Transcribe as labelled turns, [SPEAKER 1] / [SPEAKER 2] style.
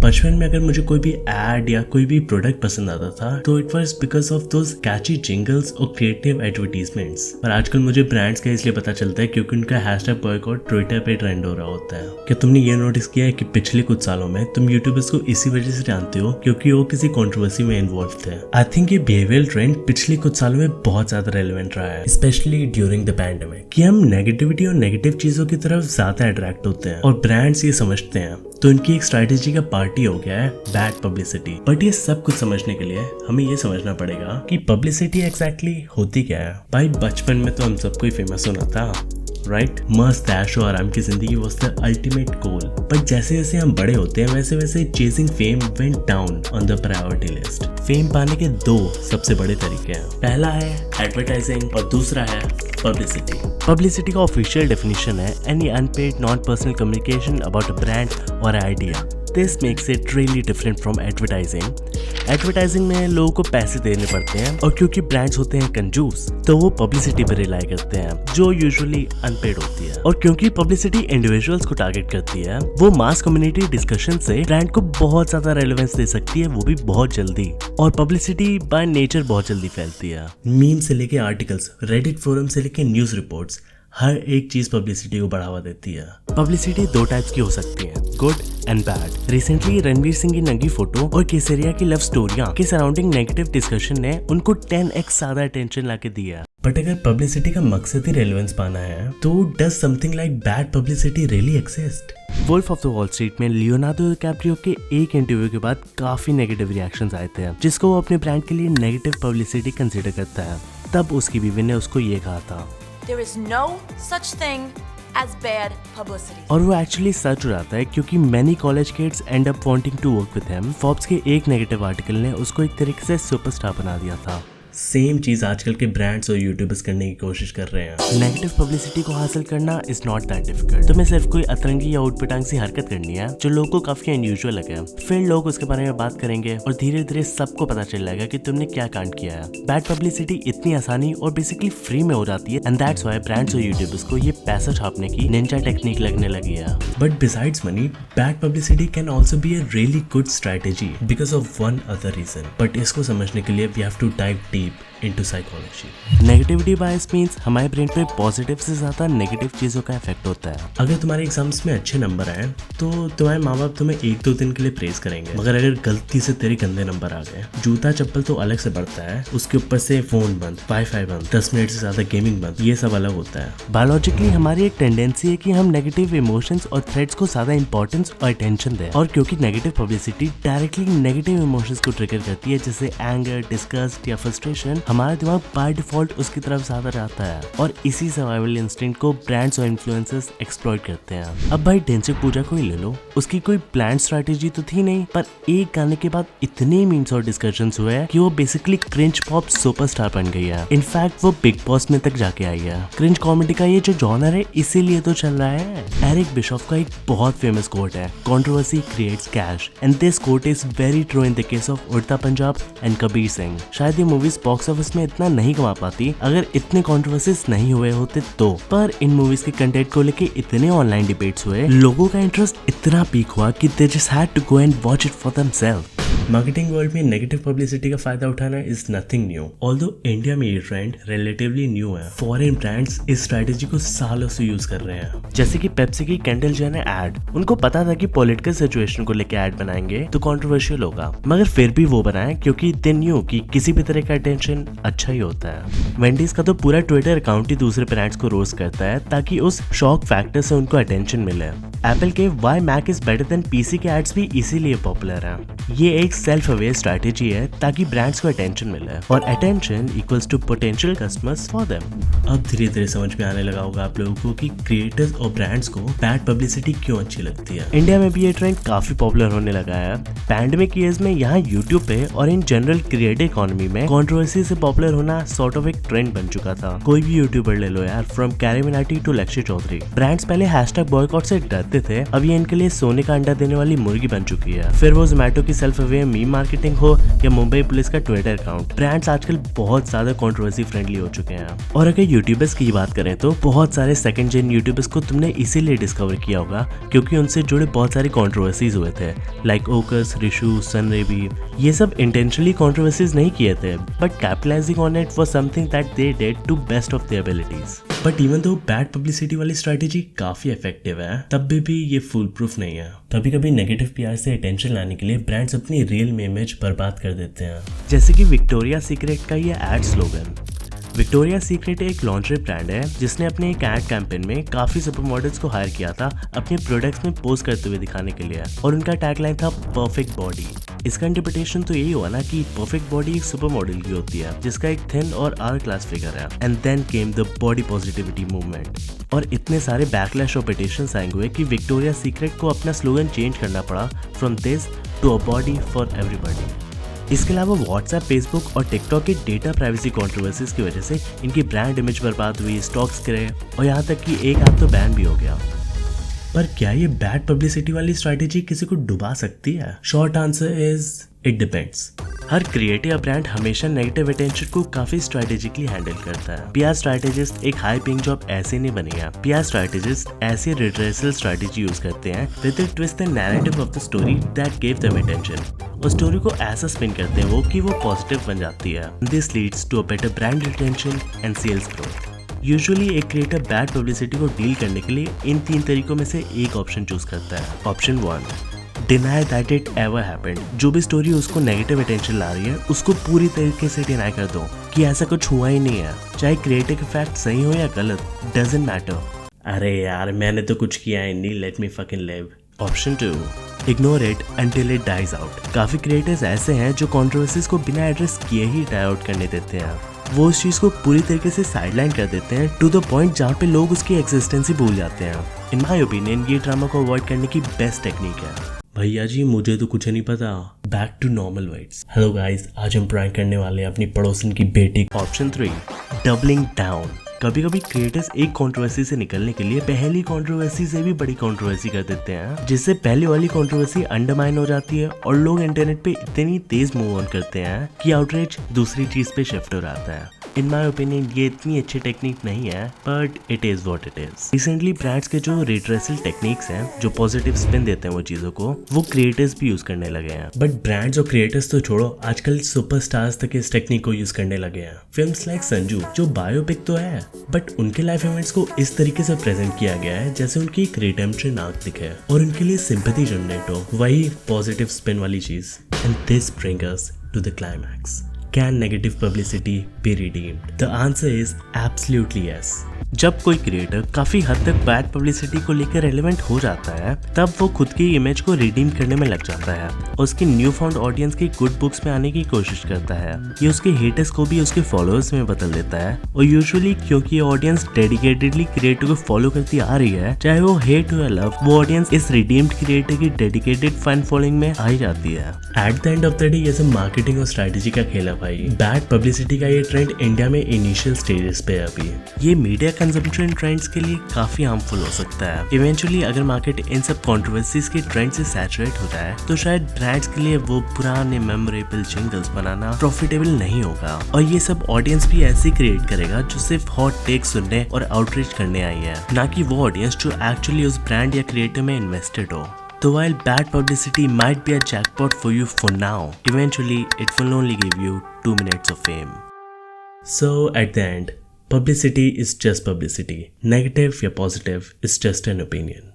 [SPEAKER 1] बचपन में अगर मुझे कोई भी एड या कोई भी प्रोडक्ट पसंद आता था तो it was because of those catchy jingles और क्रिएटिव एडवर्टीजमेंट्स। पर आजकल मुझे ब्रांड्स का इसलिए पता चलता है क्योंकि उनका हैशटैग बॉयकॉट ट्विटर पे ट्रेंड हो रहा होता है। क्या तुमने ये नोटिस किया है कि पिछले कुछ सालों में तुम यूट्यूबर्स को इसी वजह से जानते हो क्योंकि वो किसी कंट्रोवर्सी में इन्वॉल्व थे। आई थिंक ये बिहेवियर ट्रेंड पिछले कुछ सालों में बहुत ज्यादा रेलेवेंट रहा है, स्पेशली ड्यूरिंग द पैंडेमिक, कि हम नेगेटिविटी और नेगेटिव चीजों की तरफ ज्यादा अट्रैक्ट होते हैं और ब्रांड्स ये समझते हैं, तो इनकी एक स्ट्रैटेजी का पार्ट ही हो गया है बैड पब्लिसिटी। बट ये सब कुछ समझने के लिए हमें ये समझना पड़ेगा कि पब्लिसिटी एग्जैक्टली होती क्या है। भाई बचपन में तो हम सबको ही फेमस होना था, राइट? मस्त ऐश और आराम की जिंदगी was the ultimate goal. But जैसे जैसे हम बड़े होते हैं वैसे वैसे chasing fame went down on the priority list. Fame पाने के दो सबसे बड़े तरीके हैं, पहला है एडवर्टाइजिंग और दूसरा है पब्लिसिटी। पब्लिसिटी का ऑफिशियल डेफिनेशन है any unpaid non personal communication about a brand और idea. This makes it really different from advertising. Advertising में लोगों को पैसे देने पड़ते हैं और क्योंकि ब्रांड्स होते हैं कंजूस तो वो पब्लिसिटी पर रिलाई करते हैं जो यूजुअली अनपेड होती है। और क्योंकि पब्लिसिटी इंडिविजुअल्स को टारगेट करती है वो मास कम्युनिटी डिस्कशन से ब्रांड को बहुत ज्यादा रेलेवेंस दे सकती है, वो भी बहुत जल्दी। और पब्लिसिटी बाय नेचर बहुत जल्दी फैलती है। मीम से लेके आर्टिकल्स, रेडिट फोरम से लेके न्यूज रिपोर्ट्स, हर एक चीज पब्लिसिटी को बढ़ावा देती है। पब्लिसिटी दो टाइप्स की हो सकती है, good and bad. Recently Ranveer Singh की नंगी फोटो और केसरिया की लव स्टोरियां के सराउंडिंग नेगेटिव डिस्कशन ने उनको 10x ज्यादा अटेंशन लाके दिया। बट अगर पब्लिसिटी का मकसद ही रेलेवेंस पाना है तो does something like bad publicity really exist? Wolf of the Wall Street में लियोनार्डो डिकैप्रियो के एक इंटरव्यू के बाद काफी नेगेटिव रिएक्शंस आए थे जिसको वो अपने ब्रांड के लिए नेगेटिव पब्लिसिटी कंसिडर करता है। तब उसकी बीवी ने उसको ये कहा था,
[SPEAKER 2] There is no such thing as bad publicity.
[SPEAKER 1] और वो एक्चुअली सच हो जाता है क्योंकि many college kids end up wanting to work with him। Forbes के एक नेगेटिव आर्टिकल ने उसको एक तरीके से सुपरस्टार बना दिया था। सेम चीज आजकल के ब्रांड्स और यूट्यूबर्स करने की कोशिश कर रहे हैं। नेगेटिव पब्लिसिटी को हासिल करना इज नॉट दैट डिफिकल्ट। तुम्हें सिर्फ कोई अतरंगी या उटपटांग सी हरकत करनी है जो लोगों को काफी अनयूजुअल लगे, फिर लोग उसके बारे में बात करेंगे और धीरे धीरे सबको पता चल जाएगा कि तुमने क्या कांड किया है। बैड पब्लिसिटी इतनी आसानी और बेसिकली फ्री में हो जाती है एंड दैट्स व्हाई ब्रांड्स और यूट्यूबर्स को ये पैसा छापने की निंजा टेक्निक लगने लगी है। But besides money, bad publicity can also be a really good strategy because of one other reason. But इसको समझने के लिए we have to dive deep into psychology. Negativity bias means हमारे ब्रेन पे positive से ज्यादा नेगेटिव चीजों का इफेक्ट होता है। अगर तुम्हारे एग्जाम्स में अच्छे नंबर आए तो तुम्हारे माँ बाप तुम्हें 1-2 दिन के लिए प्रेज करेंगे, मगर अगर गलती से तेरे गंदे नंबर आ गए, जूता चप्पल तो अलग से बढ़ता है, उसके ऊपर से फोन बंद, वाईफाई बंद, 10 मिनट से ज्यादा गेमिंग बंद, ये सब अलग होता है। बायोलॉजिकली हमारी एक टेंडेंसी है कि हम नेगेटिव इमोशंस और थ्रेट्स को ज्यादा इंपॉर्टेंस और अटेंशन दें। और क्योंकि negative publicity directly negative emotions को ट्रिगर करती है जैसे एंगर, डिस्गस्ट या फ्रस्ट्रेशन, हमारा दिमाग बाय डिफॉल्ट उसकी तरफ ज्यादा जाता है और इसी सर्वाइवल इंस्टिंक्ट को ब्रांड्स और इन्फ्लुएंसर्स एक्सप्लॉइट करते हैं। अब भाई डेंसिक पूजा को ही ले लो, उसकी कोई प्लान स्ट्रेटेजी तो थी नहीं, पर एक गाने के बाद इतने मीम्स और डिस्कशंस हुए हैं कि वो बेसिकली क्रिंज पॉप सुपरस्टार बन गई है। इनफैक्ट वो बिग बॉस में तक जाके आई है। क्रिंज कॉमेडी का ये जो जॉनर है इसीलिए तो चल रहा है। एरिक बिशॉफ का एक बहुत फेमस कोट है, controversy creates cash, and this quote is very true in the case of Udta Punjab and Kabir Singh. शायद ये मूवीज बॉक्स ऑफिस में इतना नहीं कमा पाती अगर इतने कंट्रोवर्सीज नहीं हुए होते तो, पर इन मूवीज के कंटेंट को लेके इतने ऑनलाइन डिबेट्स हुए, लोगों का इंटरेस्ट इतना पीक हुआ कि they just had to go and watch it for themselves. Marketing world में नेगेटिव पब्लिसिटी का फायदा उठाना is nothing new, although India में ये ट्रेंड रिलेटिवली न्यू है। फॉरेन ब्रांड्स इस स्ट्रेटेजी को सालों से यूज कर रहे हैं। जैसे कि पेप्सी की कैंडल जेनर एड, उनको पता था कि पॉलिटिकल सिचुएशन को लेकर एड बनाएंगे तो कंट्रोवर्शियल होगा, मगर फिर भी वो बनाए क्योंकि दे न्यू कि किसी भी तरह का अटेंशन अच्छा ही होता है। वेंडीज का तो पूरा ट्विटर अकाउंट ही दूसरे ब्रांड्स को रोस्ट करता है ताकि उस शॉक फैक्टर से उनको अटेंशन मिले। एप्पल के why Mac is better than PC के एड्स भी इसीलिए पॉपुलर हैं। ये एक सेल्फ अवेयर स्ट्रैटेजी है ताकि ब्रांड्स को अटेंशन मिले और attention equals to potential customers for them. अब धीरे धीरे समझ में आने लगा होगा आप लोगों को कि क्रिएटर्स और ब्रांड्स को बैड पब्लिसिटी क्यों अच्छी लगती है। इंडिया में भी ये ट्रेंड काफी पॉपुलर होने लगा है। पैंडेमिक ईयर्स में यहाँ यूट्यूब पे और इन जनरल क्रिएटिव इकोनॉमी में कंट्रोवर्सी से पॉपुलर होना सॉर्ट ऑफ एक ट्रेंड बन चुका था। कोई भी यूट्यूबर ले लो यार, फ्रॉम कैरी मिनाटी टू लक्ष्य चौधरी, ब्रांड्स पहले हैशटैग बॉयकॉट से डरते थे, अब ये इनके लिए सोने का अंडा देने वाली मुर्गी बन चुकी है। फिर वो जोमेटो की सेल्फ अवेयर चाहे मीम मार्केटिंग हो या मुंबई पुलिस का ट्विटर अकाउंट, ब्रांड्स आजकल बहुत ज्यादा कंट्रोवर्सी फ्रेंडली हो चुके हैं। और अगर यूट्यूबर्स की बात करें तो बहुत सारे सेकंड जेन यूट्यूबर्स को तुमने इसीलिए डिस्कवर किया होगा क्योंकि उनसे जुड़े बहुत सारे कंट्रोवर्सीज हुए थे, लाइक ओकस, रिशु, सनरेबी। ये सब इंटेंशनली कंट्रोवर्सीज नहीं किए थे, but capitalizing on it was something that they did to best of their abilities. But even though bad publicity वाली स्ट्रेटेजी काफी इफेक्टिव है, तब भी ये फुल प्रूफ नहीं है। कभी कभी नेगेटिव पीआर से अटेंशन लाने के लिए ब्रांड्स अपनी रियल इमेज बर्बाद कर देते हैं, जैसे कि विक्टोरिया सीक्रेट का ये एड स्लोगन। विक्टोरिया सीक्रेट एक लॉन्ड्री ब्रांड है जिसने अपने एक एड कैंपेन में काफी सुपर मॉडल्स को हायर किया था अपने प्रोडक्ट्स में पोस्ट करते हुए दिखाने के लिए, और उनका टैगलाइन था परफेक्ट बॉडी। इसका इंटरप्रिटेशन तो यही हुआ ना कि परफेक्ट बॉडी एक सुपर मॉडल की होती है जिसका एक थिन और आर क्लास फिगर है। And then came the body positivity movement, और इतने सारे बैकलैश और पिटिशंस आए हुए कि विक्टोरिया सीक्रेट को अपना स्लोगन चेंज करना पड़ा from this to a body for everybody. इसके अलावा व्हाट्सएप, फेसबुक और टिकटॉक की डेटा प्राइवेसी कंट्रोवर्सीज की वजह से इनकी ब्रांड इमेज बर्बाद हुई, स्टॉक्स गिरे और यहाँ तक कि एक ऐप तो बैन भी हो गया। पर क्या ये बैड पब्लिसिटी वाली स्ट्रैटेजी किसी को डुबा सकती है? Short answer is it depends. Her creative brand हमेशा नेगेटिव अटेंशन को काफी स्ट्रैटेजिकली हैंडल करता है। पीआर स्ट्रैटेजिस्ट एक हाई पेइंग जॉब ऐसे नहीं बनी है। पीआर स्ट्रैटेजिस्ट ऐसे रिट्रेसल स्ट्रैटेजी यूज करते हैं with the twist and narrative of the story that give them attention, और स्टोरी को ऐसा स्पिन करते हैं वो कि वो पॉजिटिव बन जाती है। This leads to a better brand retention and sales growth. Usually एक क्रिएटर बैड पब्लिसिटी को डील करने के लिए इन 3 तरीकों में से एक ऑप्शन चूज करता है। Option 1, deny that it ever happened. जो भी स्टोरी उसको नेगेटिव अटेंशन ला रही है उसको पूरी तरीके से डिनाई कर दो कि ऐसा कुछ हुआ ही नहीं है, चाहे क्रिएटर के फैक्ट सही हो या गलत, डजंट मैटर। अरे यार मैंने तो कुछ किया ही नहीं, let me fucking live. Option 2, ignore it until it dies out. काफी क्रिएटर्स ऐसे हैं जो कंट्रोवर्सीज को बिना एड्रेस किए ही डाई आउट करने देते हैं। वो उस चीज को पूरी तरीके से साइडलाइन कर देते हैं टू द पॉइंट जहाँ पे लोग उसकी एग्जिस्टेंस ही भूल जाते हैं। इन माय ओपिनियन ये ड्रामा को अवॉइड करने की बेस्ट टेक्निक है। भैया जी मुझे तो कुछ नहीं पता। Back to normal whites. Hello guys, आज हम प्रैंक करने वाले हैं अपनी पड़ोसन की बेटी। Option 3, doubling down. कभी कभी क्रिएटर्स एक कंट्रोवर्सी से निकलने के लिए पहली कंट्रोवर्सी से भी बड़ी कंट्रोवर्सी कर देते हैं, जिससे पहले वाली कंट्रोवर्सी अंडरमाइन हो जाती है और लोग इंटरनेट पे इतनी तेज मूव ऑन करते हैं कि आउटरीच दूसरी चीज पे शिफ्ट हो जाता है। इन माई ओपिनियन ये इतनी अच्छी टेक्निक नहीं है, but it is what it is. Recently brands के जो रिट्रेसल टेक्निक्स हैं जो पॉजिटिव स्पिन देते हैं वो चीजों को, वो क्रिएटर्स भी यूज करने लगे हैं। बट ब्रांड्स और क्रिएटर्स तो छोड़ो, आजकल सुपरस्टार्स तक इस टेक्निक को यूज करने लगे हैं। फिल्म्स लाइक संजू जो बायोपिक तो है, बट उनके लाइफ इवेंट्स को इस तरीके से प्रेजेंट किया गया है जैसे उनकी एक रिडेम्पशन आर्क दिखे और उनके लिए सिंपैथी जनरेट हो, वही पॉजिटिव स्पिन वाली चीज। And this brings us to the climax. Can negative publicity be redeemed? The answer is absolutely yes. जब कोई क्रिएटर काफी हद तक बैड पब्लिसिटी को लेकर रेलेवेंट हो जाता है, तब वो खुद की इमेज को रिडीम करने में लग जाता है और उसकी न्यू फाउंड ऑडियंस की गुड बुक्स में आने की कोशिश करता है। ये उसके हेटर्स को भी उसके फॉलोअर्स में बदल देता है, और यूजुअली क्योंकि ये ऑडियंस डेडिकेटेडली क्रिएटर को फॉलो करती आ रही है, चाहे वो हेट हो या लव, वो ऑडियंस इस रिडीम्ड क्रिएटर की डेडिकेटेड फैन फॉलोइंग में आ ही जाती है। At the end of the day ये सब मार्केटिंग और स्ट्रेटेजी का खेल है भाई। बैड पब्लिसिटी का ये ट्रेंड इंडिया में इनिशियल स्टेजेस पे है अभी। ये मीडिया कंजम्पशन ट्रेंड्स के लिए काफी हार्मफुल हो सकता है। इवेंचुअली अगर मार्केट इन सब कंट्रोवर्सीज के ट्रेंड से सैचुरेट हो जाए तो शायद ब्रांड्स के लिए वो पुराने मेमोरेबल जिंगल्स बनाना प्रॉफिटेबल नहीं होगा, और ये सब ऑडियंस भी ऐसी क्रिएट करेगा जो सिर्फ हॉट टेक सुनने और आउटरीच करने आई है, ना कि वो ऑडियंस जो एक्चुअली उस ब्रांड या क्रिएटर में इन्वेस्टेड हो। So while bad publicity might be a jackpot for you for now, eventually it will only give you 2 minutes of fame. So at the end, publicity is just publicity. Negative or positive is just an opinion.